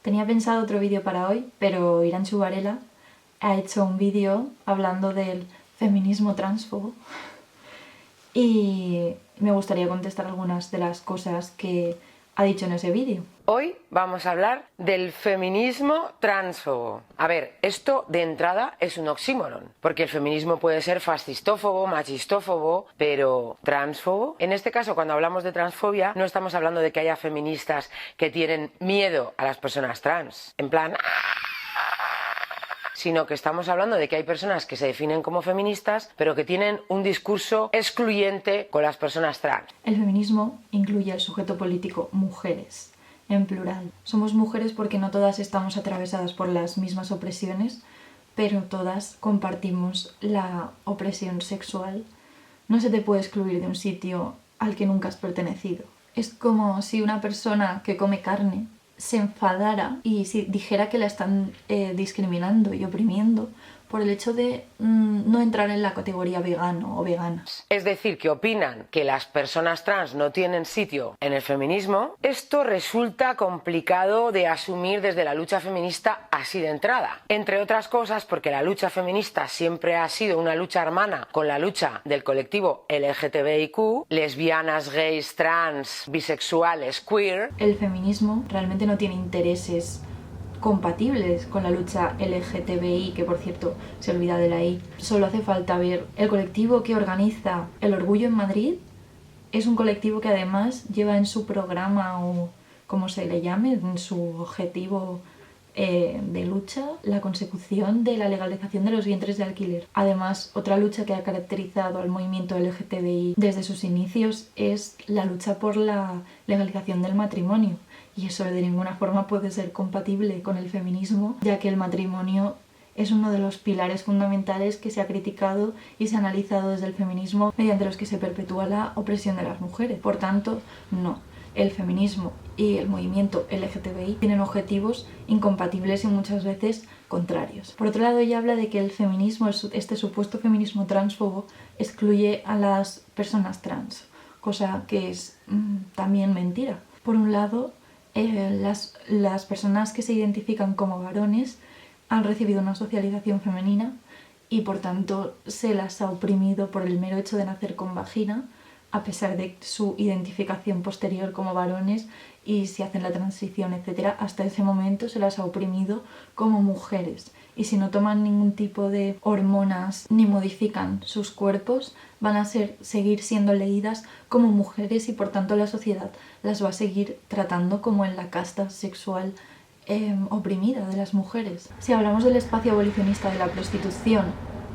Tenía pensado otro vídeo para hoy, pero Iranchu Varela ha hecho un vídeo hablando del feminismo transfobo y me gustaría contestar algunas de las cosas que ha dicho en ese vídeo. Hoy vamos a hablar del feminismo transfobo. A ver, esto de entrada es un oxímoron, porque el feminismo puede ser fascistófobo, machistófobo, pero transfobo. En este caso, cuando hablamos de transfobia, no estamos hablando de que haya feministas que tienen miedo a las personas trans, en plan, sino que estamos hablando de que hay personas que se definen como feministas, pero que tienen un discurso excluyente con las personas trans. El feminismo incluye al sujeto político mujeres, en plural. Somos mujeres porque no todas estamos atravesadas por las mismas opresiones, pero todas compartimos la opresión sexual. No se te puede excluir de un sitio al que nunca has pertenecido. Es como si una persona que come carne se enfadara y si dijera que la están discriminando y oprimiendo por el hecho de no entrar en la categoría vegano o vegana. Es decir, que opinan que las personas trans no tienen sitio en el feminismo. Esto resulta complicado de asumir desde la lucha feminista así de entrada. Entre otras cosas porque la lucha feminista siempre ha sido una lucha hermana con la lucha del colectivo LGTBIQ, lesbianas, gays, trans, bisexuales, queer. El feminismo realmente no tiene intereses compatibles con la lucha LGTBI, que por cierto se olvida de la I. Solo hace falta ver el colectivo que organiza el Orgullo en Madrid. Es un colectivo que además lleva en su programa, o como se le llame, en su objetivo de lucha, la consecución de la legalización de los vientres de alquiler. Además, otra lucha que ha caracterizado al movimiento LGTBI desde sus inicios es la lucha por la legalización del matrimonio. Y eso de ninguna forma puede ser compatible con el feminismo, ya que el matrimonio es uno de los pilares fundamentales que se ha criticado y se ha analizado desde el feminismo, mediante los que se perpetúa la opresión de las mujeres. Por tanto, no. El feminismo y el movimiento LGTBI tienen objetivos incompatibles y muchas veces contrarios. Por otro lado, ella habla de que el feminismo, este supuesto feminismo transfobo, excluye a las personas trans, cosa que es también mentira. Por un lado, las personas que se identifican como varones han recibido una socialización femenina y por tanto se las ha oprimido por el mero hecho de nacer con vagina, a pesar de su identificación posterior como varones, y si hacen la transición, etc., hasta ese momento se las ha oprimido como mujeres. Y si no toman ningún tipo de hormonas ni modifican sus cuerpos, van a seguir siendo leídas como mujeres y por tanto la sociedad las va a seguir tratando como en la casta sexual oprimida de las mujeres. Si hablamos del espacio abolicionista de la prostitución,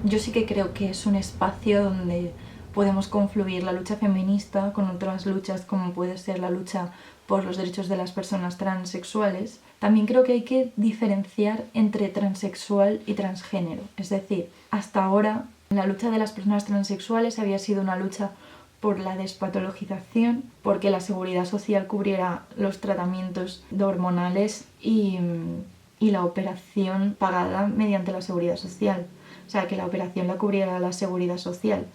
yo sí que creo que es un espacio donde podemos confluir la lucha feminista con otras luchas como puede ser la lucha por los derechos de las personas transexuales. También creo que hay que diferenciar entre transexual y transgénero. Es decir, hasta ahora la lucha de las personas transexuales había sido una lucha por la despatologización, porque la seguridad social cubriera los tratamientos hormonales y la operación pagada mediante la seguridad social. O sea, que la operación la cubriera la seguridad social.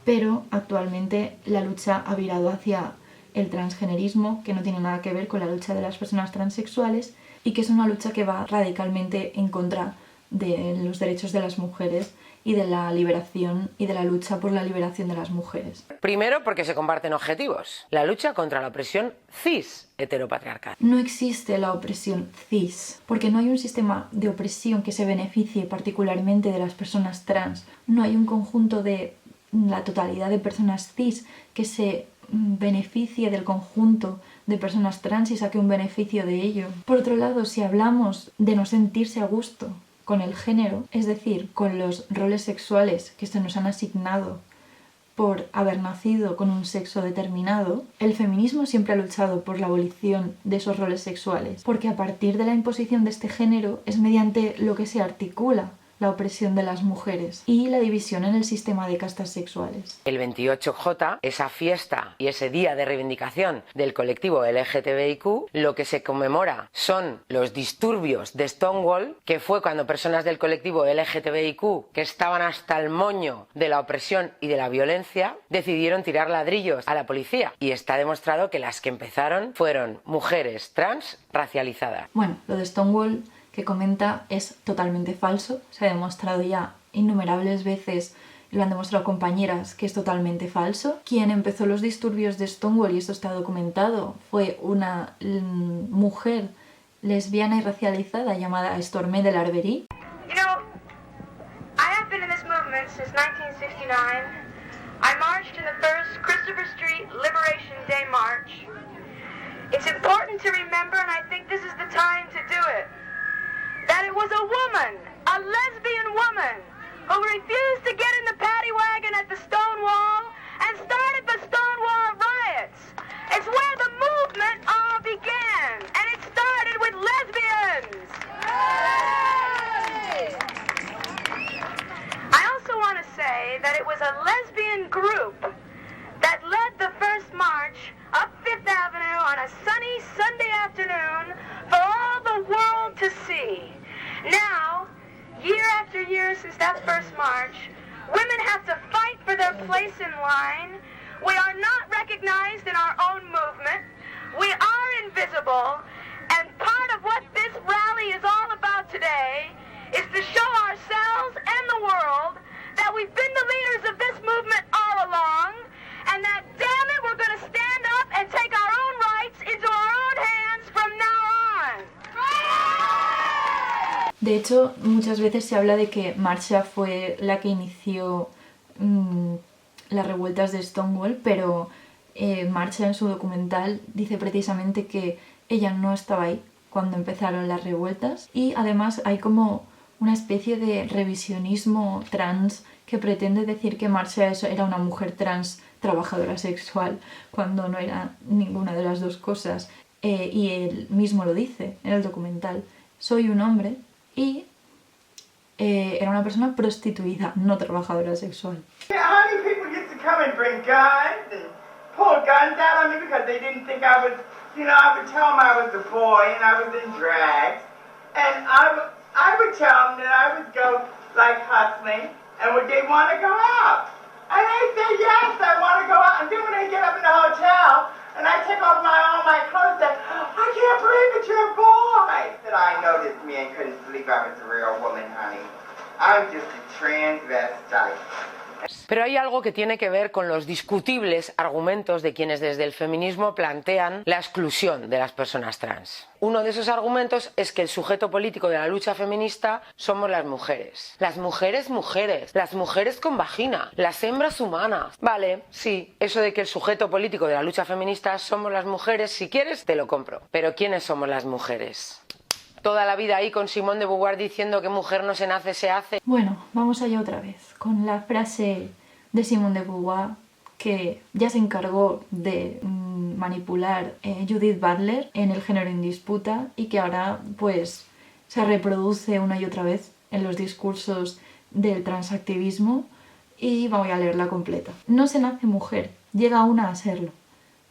Pero actualmente la lucha ha virado hacia el transgenerismo, que no tiene nada que ver con la lucha de las personas transexuales y que es una lucha que va radicalmente en contra de los derechos de las mujeres y de la liberación y de la lucha por la liberación de las mujeres. Primero porque se comparten objetivos. La lucha contra la opresión cis heteropatriarcal. No existe la opresión cis, porque no hay un sistema de opresión que se beneficie particularmente de las personas trans. No hay un conjunto de la totalidad de personas cis que se beneficie del conjunto de personas trans y saque un beneficio de ello. Por otro lado, si hablamos de no sentirse a gusto con el género, es decir, con los roles sexuales que se nos han asignado por haber nacido con un sexo determinado, el feminismo siempre ha luchado por la abolición de esos roles sexuales, porque a partir de la imposición de este género es mediante lo que se articula la opresión de las mujeres y la división en el sistema de castas sexuales. El 28J, esa fiesta y ese día de reivindicación del colectivo LGTBIQ, lo que se conmemora son los disturbios de Stonewall, que fue cuando personas del colectivo LGTBIQ, que estaban hasta el moño de la opresión y de la violencia, decidieron tirar ladrillos a la policía. Y está demostrado que las que empezaron fueron mujeres trans racializadas. Bueno, lo de Stonewall que comenta es totalmente falso. Se ha demostrado ya innumerables veces, lo han demostrado compañeras, que es totalmente falso. Quien empezó los disturbios de Stonewall, y esto está documentado, fue una mujer lesbiana y racializada llamada Stormé de Larverie. You know, I have been in this movement since 1969. I marched in the first Christopher Street Liberation Day March. It's important to remember, and I think this is the time to do it, that it was a woman, a lesbian woman, who refused to get in the paddy wagon at the Stonewall and started the Stonewall riots. It's where the movement all began, and it started with lesbians. I also want to say that it was a lesbian group that led the first march up Fifth Avenue on a sunny Sunday afternoon for all the world to see. Now, year after year since that first march, women have to fight for their place in line. We are not recognized in our own movement. We are invisible. And part of what this rally is all about today is to show ourselves and the world that we've been the leaders of this movement all along, and that, damn it, we're going to stand up and take our own rights into our own hands from now on. De hecho, muchas veces se habla de que Marsha fue la que inició las revueltas de Stonewall, pero Marsha en su documental dice precisamente que ella no estaba ahí cuando empezaron las revueltas, y además hay como una especie de revisionismo trans que pretende decir que Marsha era una mujer trans trabajadora sexual, cuando no era ninguna de las dos cosas. Y él mismo lo dice en el documental: soy un hombre y era una persona prostituida, no trabajadora sexual. How many people used to come and bring guns and pull guns out on me because they didn't think I was, I would tell them I was a boy and I was in drag, and I would tell them that I would go like hustling, and would they want to go out? And they say yes, I want to go out. And then when they get up in the hotel and I take off all my clothes, they, I can't believe it, you're a boy. That I noticed me and couldn't sleep. I was a real woman, honey. I'm just a transvestite. Pero hay algo que tiene que ver con los discutibles argumentos de quienes desde el feminismo plantean la exclusión de las personas trans. Uno de esos argumentos es que el sujeto político de la lucha feminista somos las mujeres. Las mujeres, las mujeres con vagina, las hembras humanas. Vale, sí, eso de que el sujeto político de la lucha feminista somos las mujeres, si quieres te lo compro. Pero ¿quiénes somos las mujeres? Toda la vida ahí con Simone de Beauvoir diciendo que mujer no se nace, se hace. Bueno, vamos allá otra vez, con la frase de Simone de Beauvoir que ya se encargó de manipular Judith Butler en El género en disputa, y que ahora pues se reproduce una y otra vez en los discursos del transactivismo, y voy a leerla completa. No se nace mujer, llega una a serlo.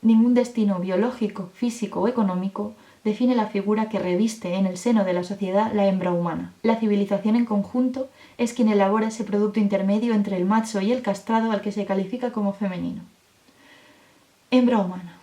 Ningún destino biológico, físico o económico define la figura que reviste en el seno de la sociedad la hembra humana. La civilización en conjunto es quien elabora ese producto intermedio entre el macho y el castrado al que se califica como femenino. Hembra humana.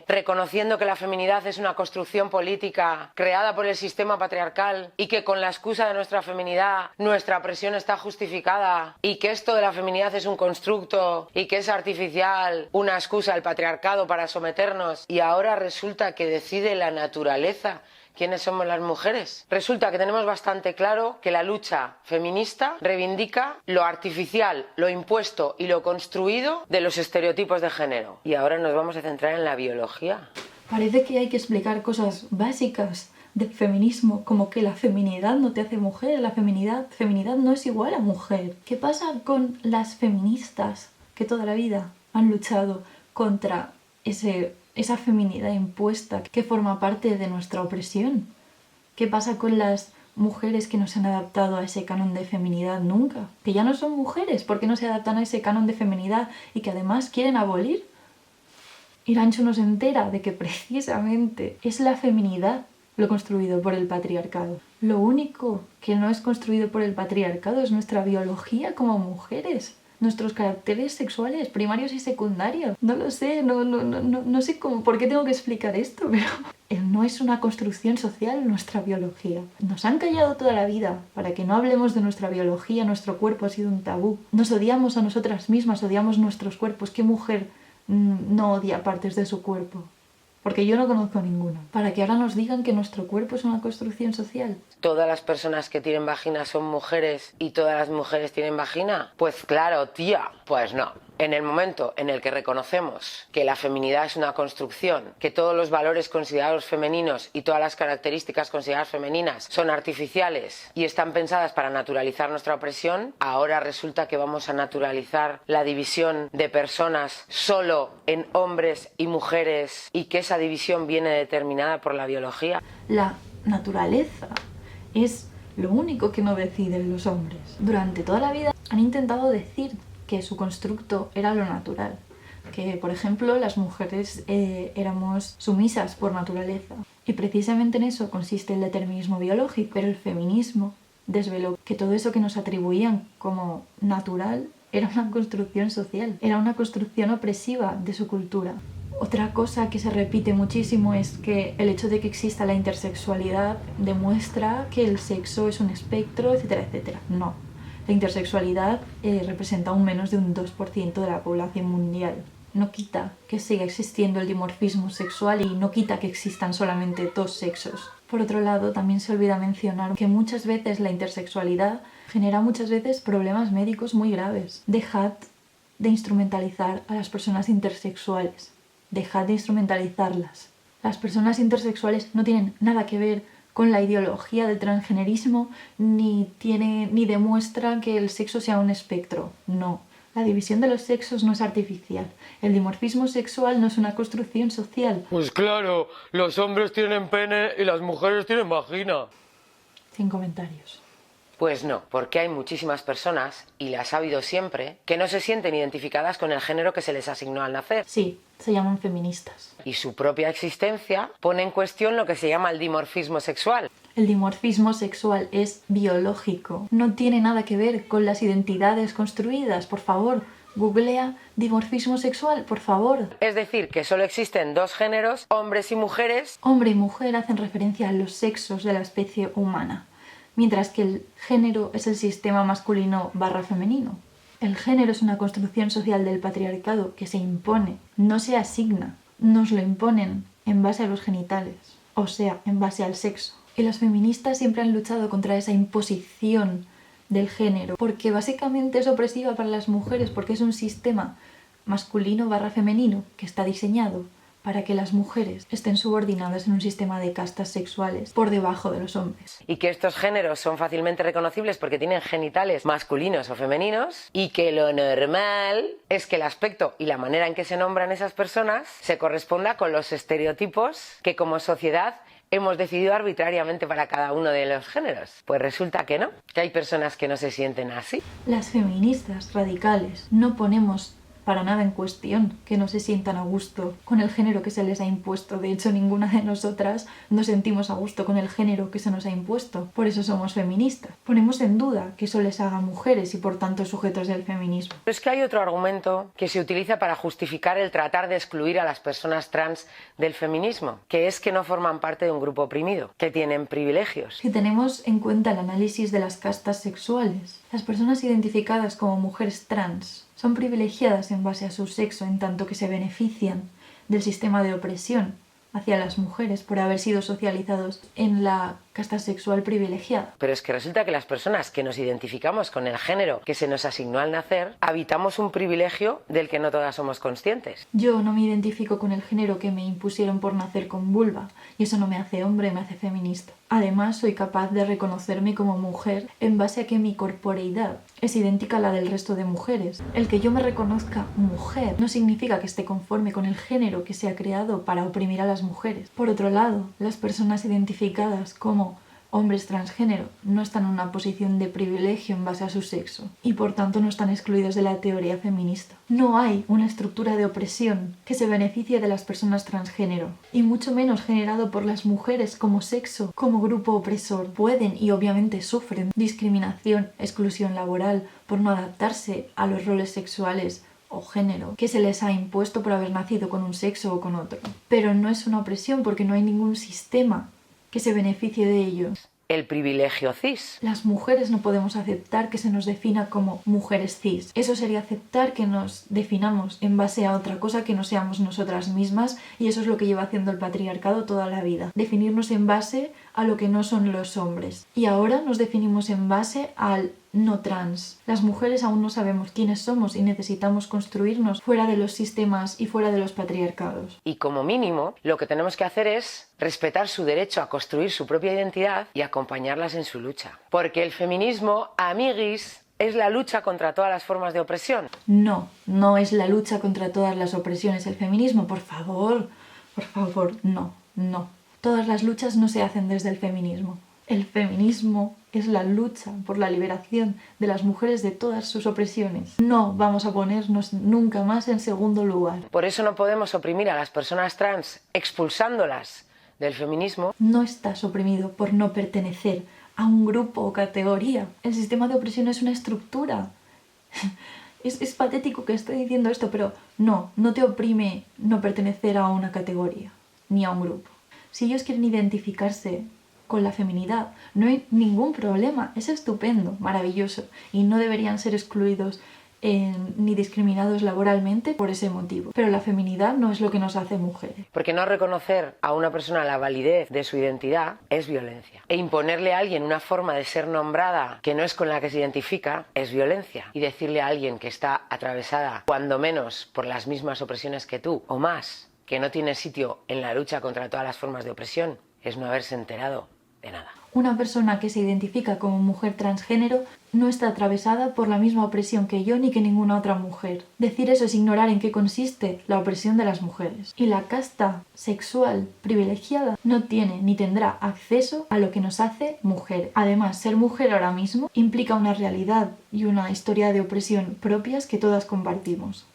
Reconociendo que la feminidad es una construcción política creada por el sistema patriarcal, y que con la excusa de nuestra feminidad nuestra opresión está justificada, y que esto de la feminidad es un constructo y que es artificial, una excusa del patriarcado para someternos, y ahora resulta que decide la naturaleza quiénes somos las mujeres. Resulta que tenemos bastante claro que la lucha feminista reivindica lo artificial, lo impuesto y lo construido de los estereotipos de género. Y ahora nos vamos a centrar en la biología. Parece que hay que explicar cosas básicas del feminismo, como que la feminidad no te hace mujer, la feminidad no es igual a mujer. ¿Qué pasa con las feministas que toda la vida han luchado contra esa feminidad impuesta que forma parte de nuestra opresión? ¿Qué pasa con las mujeres que no se han adaptado a ese canon de feminidad nunca, que ya no son mujeres porque no se adaptan a ese canon de feminidad y que además quieren abolir. Irancho no se entera de que precisamente es la feminidad lo construido por el patriarcado. Lo único que no es construido por el patriarcado es nuestra biología como mujeres, nuestros caracteres sexuales primarios y secundarios. No lo sé, no sé por qué tengo que explicar esto, pero no es una construcción social nuestra biología. Nos han callado toda la vida para que no hablemos de nuestra biología, nuestro cuerpo ha sido un tabú. Nos odiamos a nosotras mismas, odiamos nuestros cuerpos. ¿Qué mujer no odia partes de su cuerpo? Porque yo no conozco ninguna. Para que ahora nos digan que nuestro cuerpo es una construcción social. ¿Todas las personas que tienen vagina son mujeres y todas las mujeres tienen vagina? Pues claro, tía, pues no. En el momento en el que reconocemos que la feminidad es una construcción, que todos los valores considerados femeninos y todas las características consideradas femeninas son artificiales y están pensadas para naturalizar nuestra opresión, ahora resulta que vamos a naturalizar la división de personas solo en hombres y mujeres y que esa división viene determinada por la biología. La naturaleza es lo único que no deciden los hombres. Durante toda la vida han intentado decir que su constructo era lo natural, que por ejemplo las mujeres éramos sumisas por naturaleza, y precisamente en eso consiste el determinismo biológico. Pero el feminismo desveló que todo eso que nos atribuían como natural era una construcción social, era una construcción opresiva de su cultura. Otra cosa que se repite muchísimo es que el hecho de que exista la intersexualidad demuestra que el sexo es un espectro, etcétera, etcétera. No. La intersexualidad representa un menos de un 2% de la población mundial. No quita que siga existiendo el dimorfismo sexual y no quita que existan solamente dos sexos. Por otro lado, también se olvida mencionar que muchas veces la intersexualidad genera muchas veces problemas médicos muy graves. Dejad de instrumentalizar a las personas intersexuales. Dejad de instrumentalizarlas. Las personas intersexuales no tienen nada que ver con la ideología del transgenerismo, ni demuestra que el sexo sea un espectro. No. La división de los sexos no es artificial. El dimorfismo sexual no es una construcción social. Pues claro, los hombres tienen pene y las mujeres tienen vagina. Sin comentarios. Pues no, porque hay muchísimas personas, y las ha habido siempre, que no se sienten identificadas con el género que se les asignó al nacer. Sí, se llaman feministas. Y su propia existencia pone en cuestión lo que se llama el dimorfismo sexual. El dimorfismo sexual es biológico. No tiene nada que ver con las identidades construidas. Por favor, googlea dimorfismo sexual, por favor. Es decir, que solo existen dos géneros, hombres y mujeres. Hombre y mujer hacen referencia a los sexos de la especie humana, mientras que el género es el sistema masculino/femenino. El género es una construcción social del patriarcado que se impone, no se asigna, nos lo imponen en base a los genitales, o sea, en base al sexo. Y las feministas siempre han luchado contra esa imposición del género, porque básicamente es opresiva para las mujeres, porque es un sistema masculino/femenino que está diseñado para que las mujeres estén subordinadas en un sistema de castas sexuales por debajo de los hombres. Y que estos géneros son fácilmente reconocibles porque tienen genitales masculinos o femeninos, y que lo normal es que el aspecto y la manera en que se nombran esas personas se corresponda con los estereotipos que como sociedad hemos decidido arbitrariamente para cada uno de los géneros. Pues resulta que no, que hay personas que no se sienten así. Las feministas radicales no ponemos para nada en cuestión que no se sientan a gusto con el género que se les ha impuesto. De hecho, ninguna de nosotras nos sentimos a gusto con el género que se nos ha impuesto. Por eso somos feministas. Ponemos en duda que eso les haga mujeres y por tanto sujetos del feminismo. Pero es que hay otro argumento que se utiliza para justificar el tratar de excluir a las personas trans del feminismo, que es que no forman parte de un grupo oprimido, que tienen privilegios. Si tenemos en cuenta el análisis de las castas sexuales, las personas identificadas como mujeres trans son privilegiadas en base a su sexo, en tanto que se benefician del sistema de opresión hacia las mujeres por haber sido socializados en la casta sexual privilegiada. Pero es que resulta que las personas que nos identificamos con el género que se nos asignó al nacer, habitamos un privilegio del que no todas somos conscientes. Yo no me identifico con el género que me impusieron por nacer con vulva, y eso no me hace hombre, me hace feminista. Además, soy capaz de reconocerme como mujer en base a que mi corporeidad es idéntica a la del resto de mujeres. El que yo me reconozca mujer no significa que esté conforme con el género que se ha creado para oprimir a las mujeres. Por otro lado, las personas identificadas como hombres transgénero no están en una posición de privilegio en base a su sexo y por tanto no están excluidos de la teoría feminista. No hay una estructura de opresión que se beneficie de las personas transgénero y mucho menos generado por las mujeres como sexo, como grupo opresor. Pueden y obviamente sufren discriminación, exclusión laboral por no adaptarse a los roles sexuales o género que se les ha impuesto por haber nacido con un sexo o con otro. Pero no es una opresión porque no hay ningún sistema que se beneficie de ellos. El privilegio cis. Las mujeres no podemos aceptar que se nos defina como mujeres cis. Eso sería aceptar que nos definamos en base a otra cosa que no seamos nosotras mismas, y eso es lo que lleva haciendo el patriarcado toda la vida. Definirnos en base a lo que no son los hombres. Y ahora nos definimos en base al no trans. Las mujeres aún no sabemos quiénes somos y necesitamos construirnos fuera de los sistemas y fuera de los patriarcados. Y como mínimo, lo que tenemos que hacer es respetar su derecho a construir su propia identidad y acompañarlas en su lucha. Porque el feminismo, amiguis, es la lucha contra todas las formas de opresión. No, no es la lucha contra todas las opresiones el feminismo, por favor, no. Todas las luchas no se hacen desde el feminismo. El feminismo es la lucha por la liberación de las mujeres de todas sus opresiones. No vamos a ponernos nunca más en segundo lugar. Por eso no podemos oprimir a las personas trans expulsándolas del feminismo. No estás oprimido por no pertenecer a un grupo o categoría. El sistema de opresión es una estructura. Es patético que esté diciendo esto, pero no te oprime no pertenecer a una categoría ni a un grupo. Si ellos quieren identificarse con la feminidad, no hay ningún problema, es estupendo, maravilloso, y no deberían ser excluidos ni discriminados laboralmente por ese motivo. Pero la feminidad no es lo que nos hace mujeres. Porque no reconocer a una persona la validez de su identidad es violencia. E imponerle a alguien una forma de ser nombrada que no es con la que se identifica es violencia. Y decirle a alguien que está atravesada, cuando menos, por las mismas opresiones que tú, o más, que no tiene sitio en la lucha contra todas las formas de opresión, es no haberse enterado de nada. Una persona que se identifica como mujer transgénero no está atravesada por la misma opresión que yo ni que ninguna otra mujer. Decir eso es ignorar en qué consiste la opresión de las mujeres. Y la casta sexual privilegiada no tiene ni tendrá acceso a lo que nos hace mujer. Además, ser mujer ahora mismo implica una realidad y una historia de opresión propias que todas compartimos.